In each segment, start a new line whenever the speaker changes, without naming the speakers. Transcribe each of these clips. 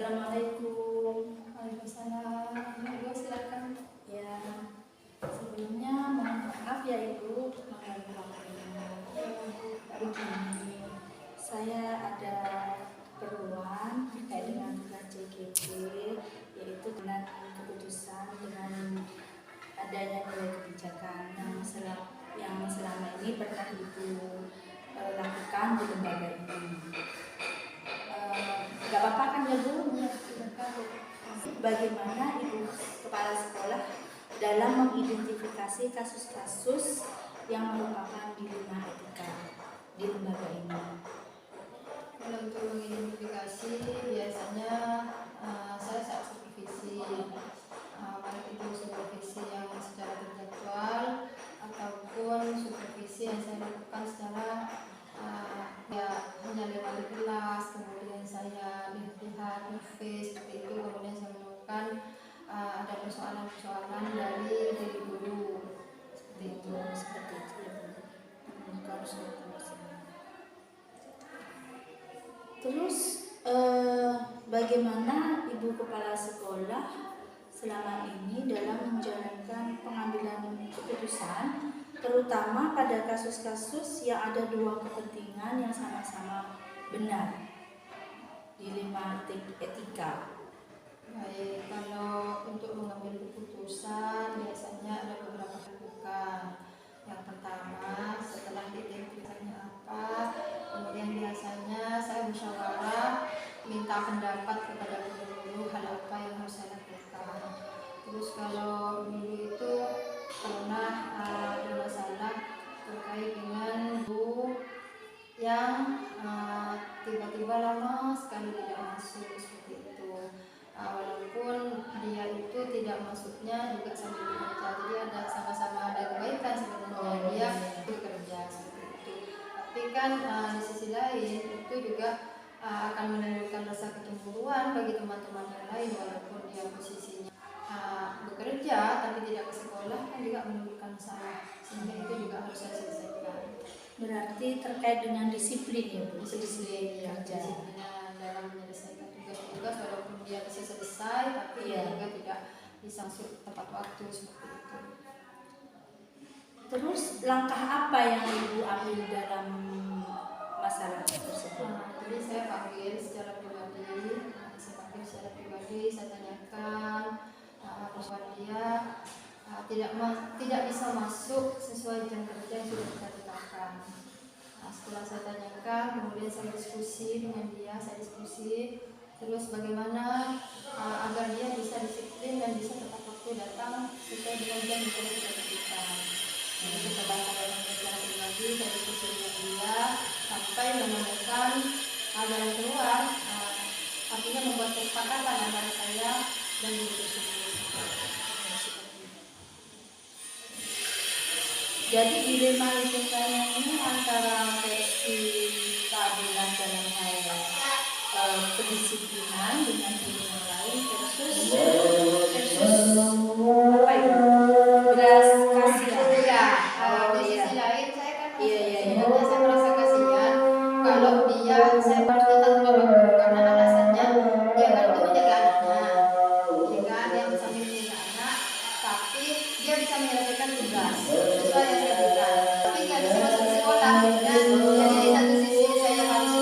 Assalamualaikum.
Waalaikumsalam. Ibu silakan.
Ya, sebelumnya mohon maaf ya Ibu mengganggu waktunya. Begini, saya ada keperluan terkait dengan KJGB, yaitu dengan keputusan dengan adanya nilai kebijakan yang selama ini pernah Ibu lakukan di lembaga ini. Gak apa-apa kan ya Bu? Ya, bagaimana Ibu Kepala Sekolah dalam mengidentifikasi kasus-kasus yang merupakan dilema etika di lembaga ini?
Kalau untuk mengidentifikasi biasanya saya saat supervisi, baik itu supervisi yang secara terjadwal ataupun supervisi yang saya lakukan secara hanya lewat di kelas, kemudian saya lihat face seperti itu, kemudian saya menemukan ada persoalan-persoalan dari guru seperti itu ya.
Terus bagaimana Ibu Kepala Sekolah selama ini dalam menjalankan pengambilan keputusan, terutama pada kasus-kasus yang ada dua kepentingan yang sama-sama benar, dilema etika?
Baik, kalau untuk mengambil keputusan biasanya ada beberapa lakukan. Yang pertama, setelah diidentifikasinya apa, kemudian biasanya saya musyawarah minta pendapat kepada guru hal apa yang harus saya lakukan. Terus kalau dulu itu pernah ada masalah terkait dengan guru yang tiba-tiba lama sekali tidak masuk seperti itu. Walaupun dia itu tidak masuknya juga sambil bekerja, jadi ada sama-sama ada kebaikan sebenarnya dia bekerja seperti itu. Tapi kan di sisi lain itu juga akan menimbulkan rasa kecemburuan bagi teman-teman yang lain, walaupun dia posisinya bekerja tapi tidak ke sekolah, kan juga menimbulkan masalah, sehingga itu juga harus saya selesaikan.
Berarti terkait dengan disiplin ya Bu?
Disiplin dalam menyelesaikan tugas-tugas, walaupun dia bisa selesai tapi dia juga tidak bisa masuk tepat waktu seperti itu.
Terus langkah apa yang Ibu ambil dalam masalah tersebut?
Jadi saya panggil secara pribadi, saya tanyakan persoalan dia tidak bisa masuk sesuai jam kerja yang sudah kita tetapkan. Setelah saya tanyakan, kemudian saya diskusi dengan dia, terus bagaimana agar dia bisa disiplin dan bisa tepat waktu datang sesuai dengan jam yang sudah kita tetapkan. Jadi kita bahas dengan secara pribadi, saya diskusi dengan dia sampai menemukan jalan keluar, artinya membuat kesepakatan antara saya dan guru tersebut.
Jadi dilema etikanya ini antara versi keadilan dalam hal kedisiplinan dengan guru yang lain versus apa itu? Belas kasihan.
Di sisi lain saya kan saya merasa kasihan kalau dia saya harus tetap membantu karena alasannya dia kan itu menjaga anaknya, ya kan, dia bisa menjaga anak tapi dia bisa menyelesaikan tugas sesuai yang saya berikan, tapi nggak bisa masuk ke sekolah. Dan jadi di satu sisi saya harus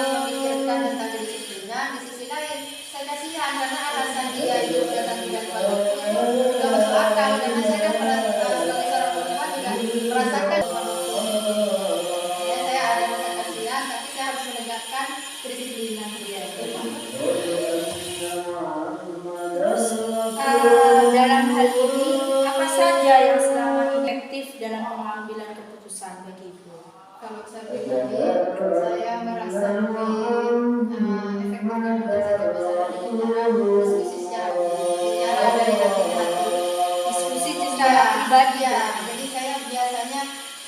memikirkan tentang kedisiplinan, di sisi lain saya kasihan karena alasan dia itu datang tidak tepat waktu nggak masuk akal, karena saya kan sebagai seorang perempuan juga merasakan ya, saya ada rasa kasihan tapi saya harus menegakkan kedisiplinan dia.
Terus dalam hal ini apa saja yang selama ini efektif dalam pengambilan keputusan bagi Ibu?
Kalau saya pribadi, saya merasa efektif dengan menyelesaikan masalah dengan cara diskusi secara dari hati ke hati.
Diskusi secara pribadi
ya. Jadi saya biasanya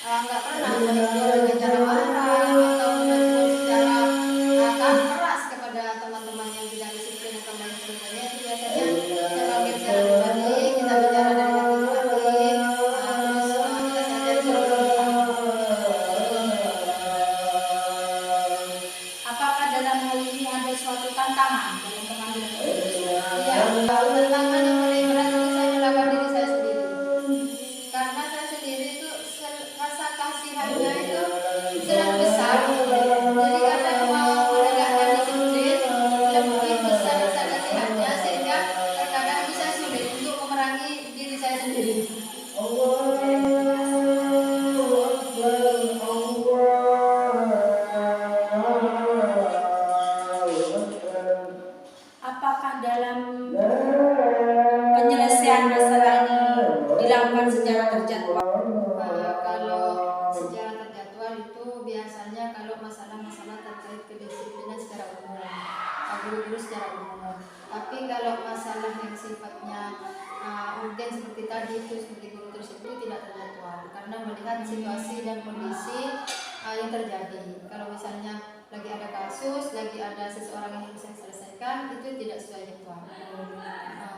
nggak pernah menegur dengan cara marah atau menegur secara keras kepada teman-teman yang tidak disiplin atau lain sebagainya. Itu biasanya saya panggil secara pribadi, kita bicara dari hati ke hati, terus kita sadari solusi.
Apakah dalam hal ini ada suatu tantangan dalam
Tantangan yang paling berat itu saya melawan diri saya sendiri. Karena saya sendiri itu rasa kasihannya itu sangat besar. Jadi kadang mau menegakkan disiplin lebih besar rasa kasihannya sehingga terkadang bisa sulit untuk memerangi diri saya sendiri.
Apakah dalam penyelesaian masalah ini dilakukan secara terjadwal?
Kalau secara terjadwal itu biasanya kalau masalah-masalah terkait kedisiplinan secara umum, guru-guru secara umum. Tapi kalau masalah yang sifatnya urgen seperti tadi itu seperti guru tersebut tidak terjadwal karena melihat situasi dan kondisi yang terjadi. Kalau misalnya lagi ada kasus, lagi ada seseorang yang bisa diselesaikan, itu tidak sesuai jadwal.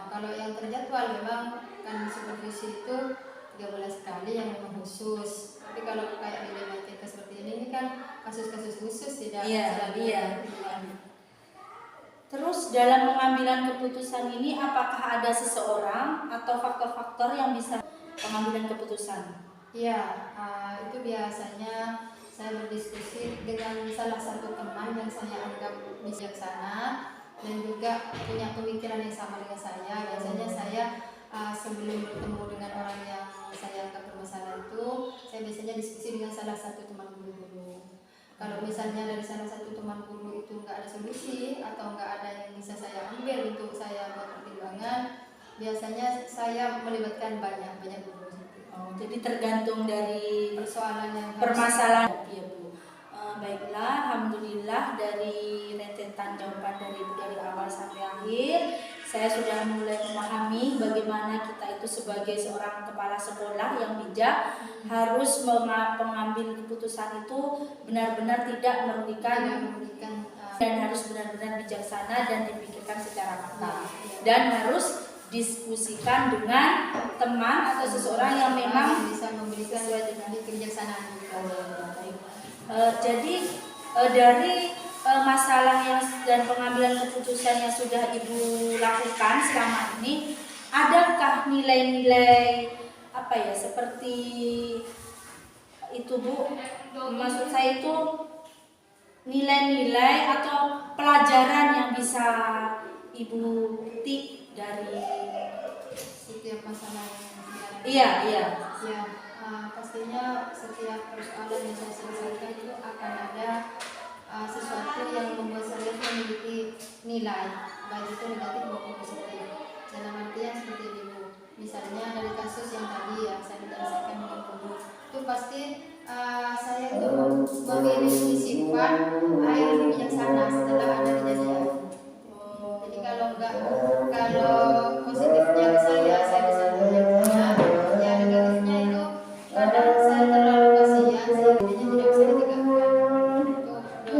Kalau yang terjadwal memang kan supervisi itu 3 bulan sekali yang memang khusus. Tapi kalau kayak dilema etika seperti ini kan kasus-kasus khusus tidak
Iya. Terus dalam pengambilan keputusan ini apakah ada seseorang atau faktor-faktor yang bisa pengambilan keputusan?
Iya, itu biasanya saya berdiskusi dengan salah satu teman yang saya anggap bijaksana dan juga punya pemikiran yang sama dengan saya. Biasanya saya sebelum bertemu dengan orang yang saya anggap bermasalah itu, saya biasanya diskusi dengan salah satu teman guru dulu. Kalau misalnya dari salah satu teman guru itu nggak ada solusi atau nggak ada yang bisa saya ambil untuk saya buat pertimbangan, biasanya saya melibatkan banyak guru.
Jadi tergantung dari
Persoalan yang
permasalahan. Ya Bu. Baiklah, alhamdulillah dari rentetan jawaban dari Ibu dari awal sampai akhir, saya sudah mulai memahami bagaimana kita itu sebagai seorang kepala sekolah yang bijak harus mengambil keputusan itu benar-benar tidak merugikan dan harus benar-benar bijaksana dan dipikirkan secara matang dan harus diskusikan dengan teman atau seseorang yang memang
bisa memberikan
sesuai dengan
kebijaksanaan.
Jadi dari masalah yang dan pengambilan keputusan yang sudah Ibu lakukan selama ini, adakah nilai-nilai seperti itu Bu? Maksud saya itu nilai-nilai atau pelajaran yang bisa Ibu petik dari
setiap masalah
Iya.
Ya, pastinya setiap persoalan yang saya selesaikan itu akan ada sesuatu yang membuat saya memiliki nilai, baik itu negatif maupun positif. Dalam artian seperti ini Bu, misalnya dari kasus yang tadi ya saya selesaikan dengan guru, itu pasti saya itu memiliki sifat yang bijaksana setelah ada kejadian. Jadi kalau positifnya ke saya bisa bijaksana, ya negatifnya itu kadang saya terlalu kasihan sehingga tidak bisa ditegakkan.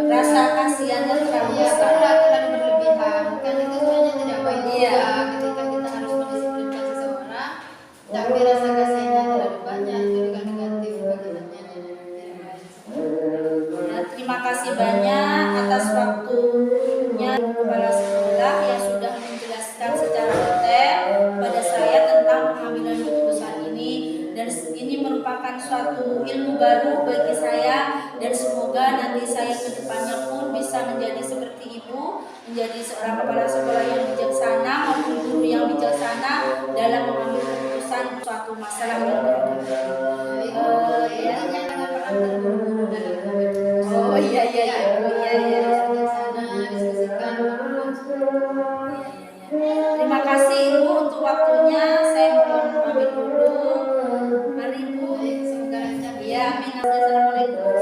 Rasa kasihannya terlalu besar.
Terlalu berlebihan, kan itu sebenarnya tidak baik juga. Ketika kita harus mendisiplinkan seseorang, tapi rasa kasihannya terlalu banyak, itu juga negatif bagiannya dan tidak baik.
Terima kasih banyak atas waktunya kepala sekolah yang sudah menjelaskan secara detail pada saya tentang pengambilan keputusan ini, dan ini merupakan suatu ilmu baru bagi saya, dan semoga nanti saya ke depannya pun bisa menjadi seperti Ibu, menjadi seorang kepala sekolah yang bijaksana maupun guru yang bijaksana dalam mengambil keputusan suatu masalah yang dihadapi. Terima kasih Ibu untuk waktunya. Saya mohon pamit dulu. Mari Ibu.
Semoga lancar.
Ya, amin. Assalamualaikum.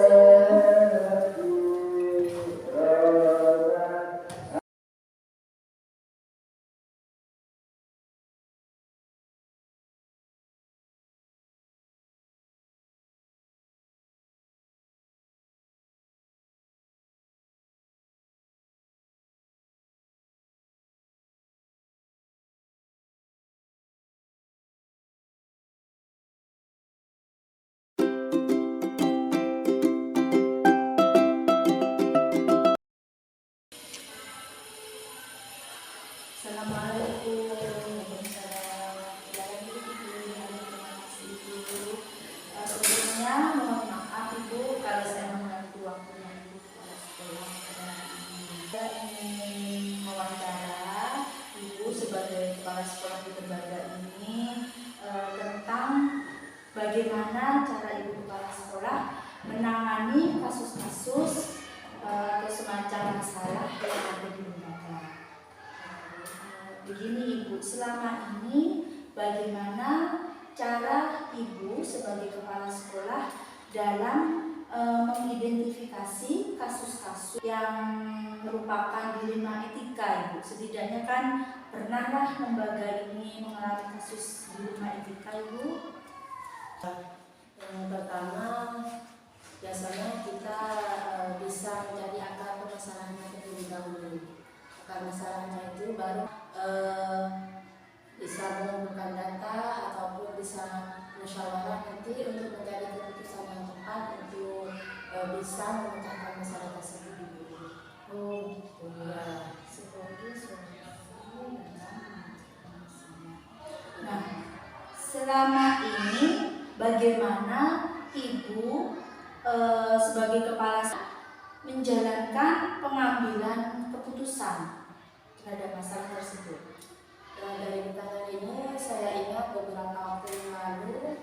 Assalamualaikum. Waalaikumsalam. Terima kasih Ibu. Sebelumnya mohon maaf Ibu kalau saya mengganggu waktunya Ibu kepala sekolah pada hari ini. Saya ingin mewawancara Ibu sebagai kepala sekolah di lembaga ini tentang bagaimana cara Ibu kepala sekolah menangani kasus-kasus atau semacam masalah yang ada di lembaga. Begini Ibu, selama ini bagaimana cara Ibu sebagai kepala sekolah dalam mengidentifikasi kasus-kasus yang merupakan dilema etika Ibu? Setidaknya kan pernahlah lembaga ini mengalami kasus dilema etika Ibu?
Yang pertama, biasanya kita bisa mencari akar permasalahannya terlebih dahulu. Akar masalahnya itu baru bisa mengumpulkan data ataupun bisa musyawarah nanti untuk mencari keputusan yang tepat untuk bisa memecahkan masalah tersebut dulu.
Oh gitu
Ya.
sebagai solusi dalam masalah. Nah, selama ini bagaimana Ibu sebagai kepala menjalankan pengambilan keputusan terhadap masalah tersebut?
Dari pertanyaan ini saya ingat beberapa waktu yang lalu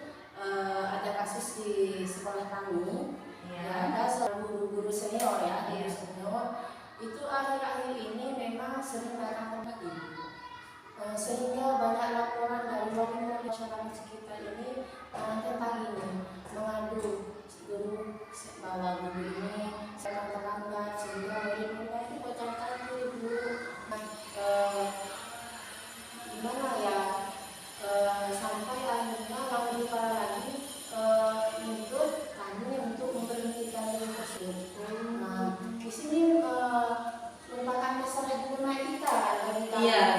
ada kasus di sekolah kami. Ya, ada seorang guru-guru senior guru senior itu akhir-akhir ini memang sering datang ke ibu. Sehingga banyak laporan dari wali-wali masyarakat sekitar ini tentang ini, mengadu guru bahwa guru ini sangat terlambat sehingga murid-muridnya itu bocor ibu. Gimana ya, sampai akhirnya lalu para lagi untuk kami untuk memberhentikan guru tersebut. Nah, di sini merupakan masalah dilema kita dari kami. Ya,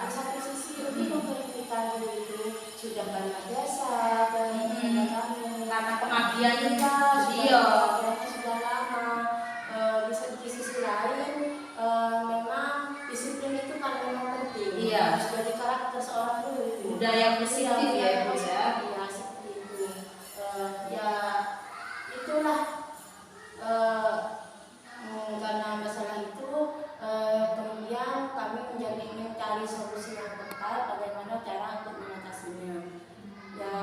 di satu sisi lebih memberhentikan guru itu sudah banyak jasa dan kami
Karena pengabdian kita
sudah lama. Di sisi lain memang disiplin itu kan memang penting. Sebagai karakter seorang guru itu
budaya positif ya Ibu ya.
Iya, seperti itu. Ya itulah karena masalah itu kemudian kami mencari solusi yang tepat bagaimana cara untuk mengatasinya. Ya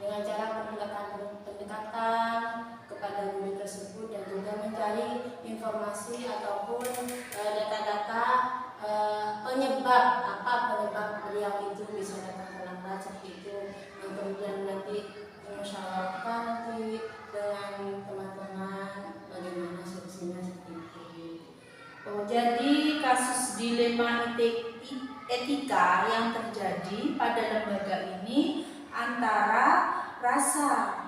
dengan cara pendekatan kepada guru tersebut dan juga mencari informasi ataupun data-data penyebab beliau itu bisa datang terlambat seperti itu. Dan kemudian nanti musyawarahkan nanti dengan teman-teman bagaimana solusinya seperti itu.
Oh, jadi kasus dilema etika yang terjadi pada lembaga ini antara rasa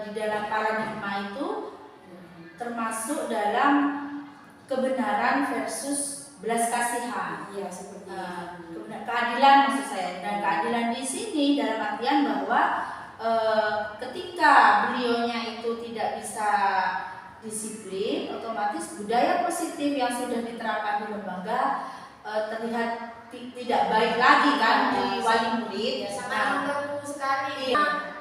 di dalam paradigma itu termasuk dalam kebenaran versus belas kasihan.
Iya, seperti itu.
Keadilan maksud saya. Dan keadilan di sini dalam artian bahwa ketika beliaunya itu tidak bisa disiplin, otomatis budaya positif yang sudah diterapkan di lembaga terlihat tidak baik lagi kan di wali murid.
Ya, sangat mengganggu sekali.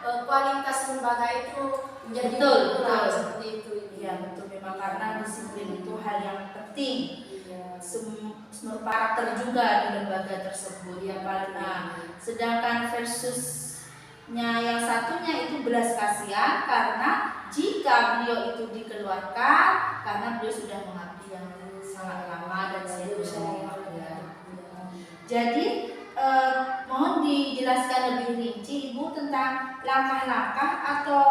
Kualitas lembaga itu menjadi
betul
seperti itu.
Iya betul, memang karena disiplin itu hal yang penting. Semua karakter juga di lembaga tersebut ya karena sedangkan versusnya yang satunya itu belas kasihan karena jika beliau itu dikeluarkan karena beliau sudah mengabdi yang sangat lama dan senior ya. Jadi mohon dijelaskan lebih rinci Ibu tentang langkah-langkah atau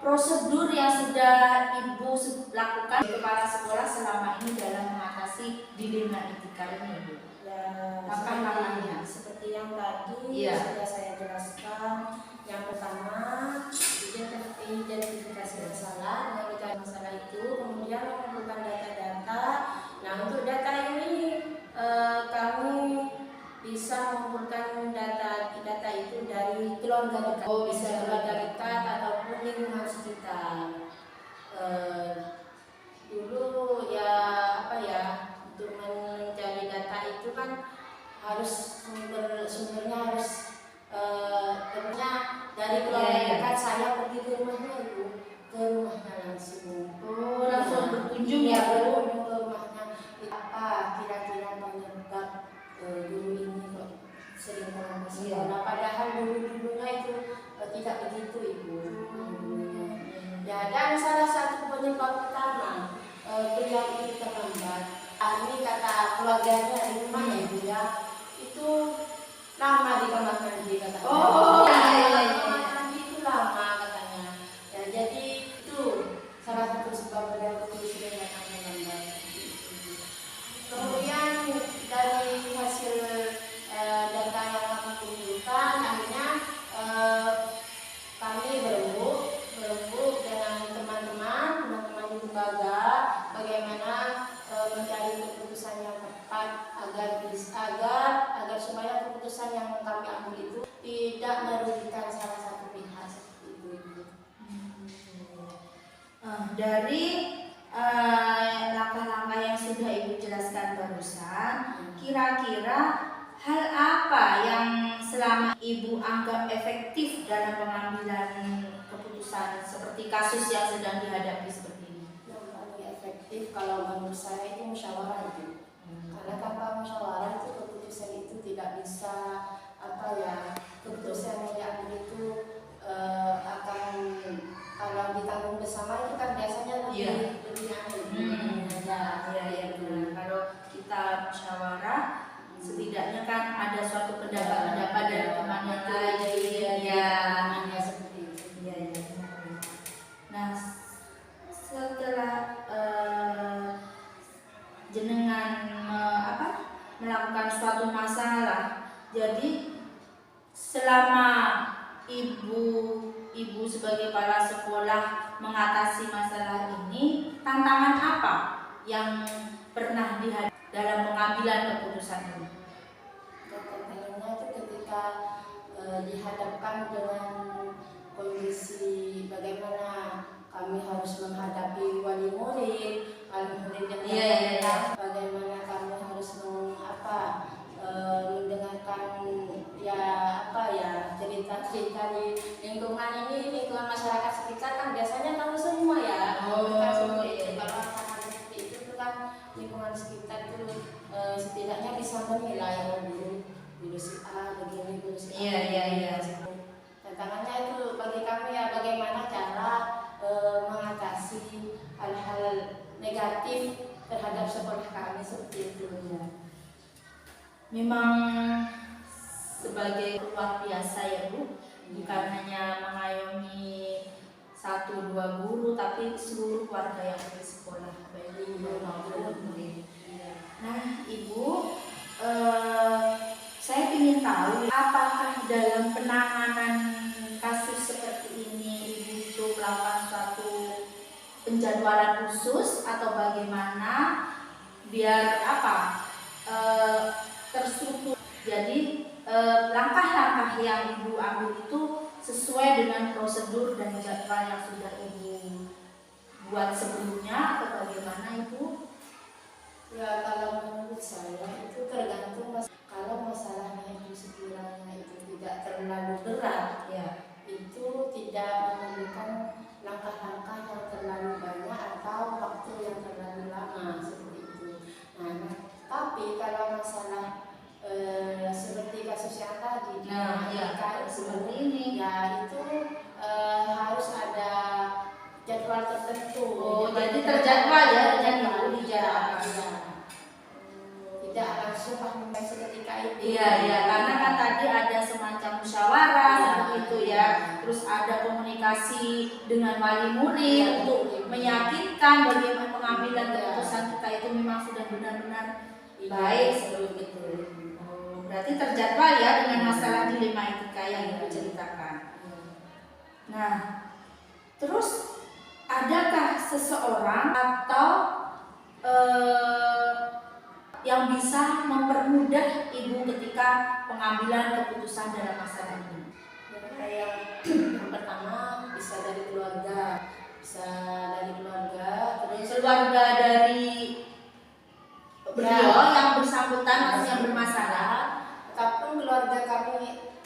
prosedur yang sudah Ibu lakukan kepala sekolah selama ini dalam mengatasi dilema etika ini Ibu.
Ya,
langkah-langkahnya
seperti yang tadi sudah saya jelaskan. Yang pertama, identifikasi masalah, mencari masalah itu, kemudian mengumpulkan data-data. Nah, untuk data ini kami bisa mengumpulkan data itu dari keluarga dekat, bisa keluarga dekat ataupun lingkungan sekitar. Dulu ya untuk mencari data itu itu kan harus sumbernya harus tentunya dari keluarga dekat. Saya pergi ke rumahnya Ibu, ke rumahnya langsung.
Oh, langsung berkunjung
Ya,
ya Bu?
berkunjung ke rumahnya. Apa kira-kira penyebab guru ini kok sering pulang ke sekolah? Padahal dulunya itu tidak begitu Ibu. Ya, dan salah satu penyebab utama beliau itu terlambat. Ini kata keluarganya di rumahnya Ibu ya, itu lama di kamar mandi katanya.
Oh, iya.
Kamar mandi itu lama katanya. Ya, jadi itu salah satu sebab beliau itu sering datang terlambat. Kemudian dari hasil data yang kami kumpulkan, akhirnya kami berembuk dengan teman-teman di lembaga bagaimana mencari keputusan yang tepat agar supaya keputusan yang kami ambil itu tidak merugikan salah satu pihak seperti itu.
Dari langkah-langkah yang sudah Ibu jelaskan barusan, kira-kira hal apa yang selama Ibu anggap efektif dalam pengambilan keputusan seperti kasus yang sedang dihadapi seperti ini?
Yang paling efektif kalau menurut saya itu musyawarah itu. Karena tanpa musyawarah itu keputusan itu tidak bisa keputusan yang diambil itu akan kalau ditanggung bersama itu kan biasanya lebih
Kalau kita musyawarah, setidaknya kan ada suatu pendapat-pendapat dari teman yang lain.
Seperti itu.
Nah, setelah jenengan melakukan suatu masalah, jadi selama ibu sebagai kepala sekolah mengatasi masalah ini, tantangan apa yang pernah dihadapi dalam pengambilan keputusan ini?
Tantangannya itu ketika dihadapkan dengan kondisi bagaimana kami harus menghadapi wali murid yang datang, bagaimana kami harus mendengarkan cerita-cerita di lingkungan masyarakat sekitar kan biasanya tahu semua ya. Kalau hal-hal seperti itu kan lingkungan sekitar itu setidaknya bisa menilai guru si A begini, guru si A. Tantangannya itu bagi kami ya bagaimana cara mengatasi hal-hal negatif terhadap sekolah kami seperti itu ya.
Memang sebagai luar biasa ya Bu, bukan hanya mengayomi 1-2 guru, tapi seluruh keluarga yang di sekolah, baik guru maupun murid. Nah Ibu, saya ingin tahu apakah dalam penanganan kasus seperti ini Ibu itu melakukan suatu penjadwalan khusus atau bagaimana biar terstruktur. Jadi langkah-langkah yang Ibu ambil itu sesuai dengan prosedur dan jadwal yang sudah Ibu buat sebelumnya atau bagaimana Ibu?
Ya kalau menurut saya itu tergantung kalau masalahnya itu sekiranya itu tidak terlalu berat ya, itu tidak memerlukan langkah-langkah yang terlalu banyak atau waktu yang terlalu lama seperti itu. Nah, tapi kalau masalah seperti kasus yang tadi
seperti ini
ya itu harus ada jadwal tertentu.
Jadi terjadwal ya,
tidak langsung seketika itu.
Karena kan tadi ada semacam musyawarah seperti itu ya. Terus ada komunikasi dengan wali murid untuk meyakinkan bagaimana pengambilan keputusan kita itu memang sudah benar-benar baik seperti itu. Berarti terjadwal ya dengan masalah dilema etika yang Ibu ceritakan. Nah, terus adakah seseorang atau yang bisa mempermudah Ibu ketika pengambilan keputusan dalam masalah ini?
Yang pertama bisa dari keluarga, terus
keluarga dari beliau yang bersangkutan, maksudnya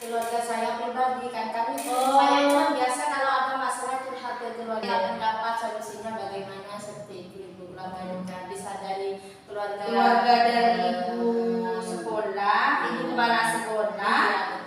keluarga saya pribadi kan kami
Oh.
saya itu kan biasa kalau ada masalah curhat ke keluarga pendapat solusinya bagaimana seperti itu ibu keluarga bisa dari
Keluarga dari ibu sekolah, ibu kepala sekolah,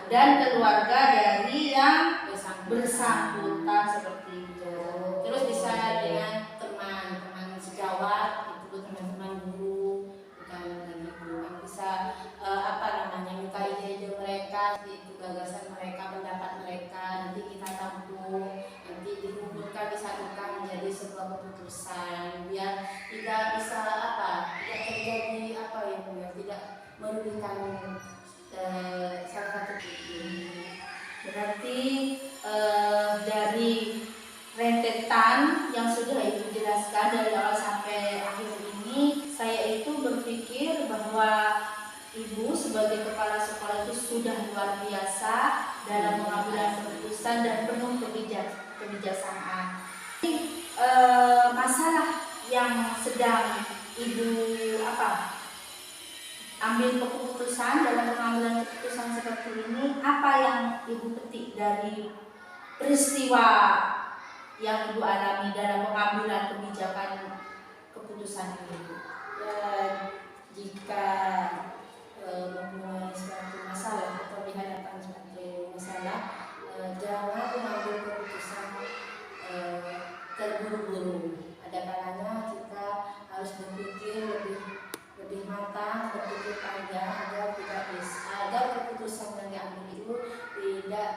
dan keluarga dari yang bersangkutan seperti itu.
Terus bisa dengan teman-teman sejawat itu teman-teman guru bukan lagi guru yang bisa apa namanya minta ide-ide mereka itu gagasan mereka pendapat mereka nanti kita tampung nanti dikumpulkan disatukan menjadi sebuah keputusan biar tidak bisa apa tidak terjadi apa ya Bu ya tidak merugikan salah satu
Berarti dari rentetan yang sudah Ibu jelaskan dari awal sampai akhir ini, saya itu berpikir bahwa Ibu sebagai kepala sekolah itu sudah luar biasa dalam pengambilan keputusan dan penuh kebijaksanaan. Masalah yang sedang Ibu ambil keputusan dalam pengambilan keputusan seperti ini, apa yang Ibu petik dari peristiwa yang Ibu alami dalam pengambilan kebijakan keputusan ini?
ya jika mempunyai suatu masalah atau dihadapkan suatu masalah jangan mengambil keputusan terburu-buru. Ada kalanya kita harus berpikir lebih matang, berpikir panjang agar keputusan yang diambil itu tidak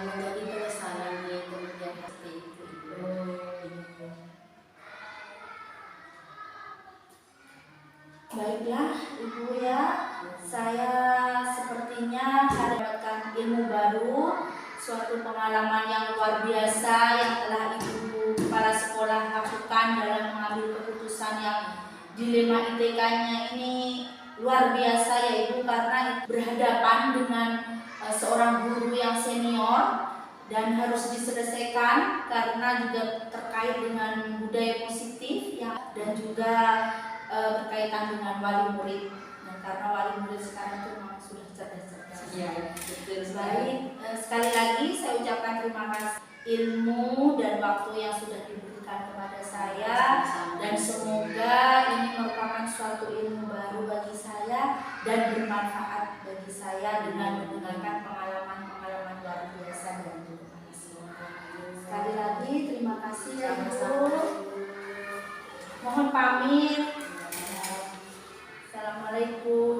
menjadi penyesalan di kemudian hari itu.
Baiklah Ibu ya, saya sepertinya mendapatkan ilmu baru, suatu pengalaman yang luar biasa yang telah Ibu kepala sekolah lakukan dalam mengambil keputusan yang dilema ITK-nya ini luar biasa ya Ibu, karena berhadapan dengan seorang guru yang senior dan harus diselesaikan karena juga terkait dengan budaya positif ya, dan juga berkaitan dengan wali murid. Nah, karena wali murid sekarang itu memang sudah cerdas-cerdas.
Ya, betul
Baik, sekali lagi saya ucapkan terima kasih ilmu dan waktu yang sudah diberikan kepada saya, dan semoga ini merupakan suatu ilmu baru bagi saya dan bermanfaat bagi saya dengan mendengarkan pengalaman-pengalaman luar biasa dan sekali lagi terima kasih ya Bu. Mohon pamit. Assalamualaikum.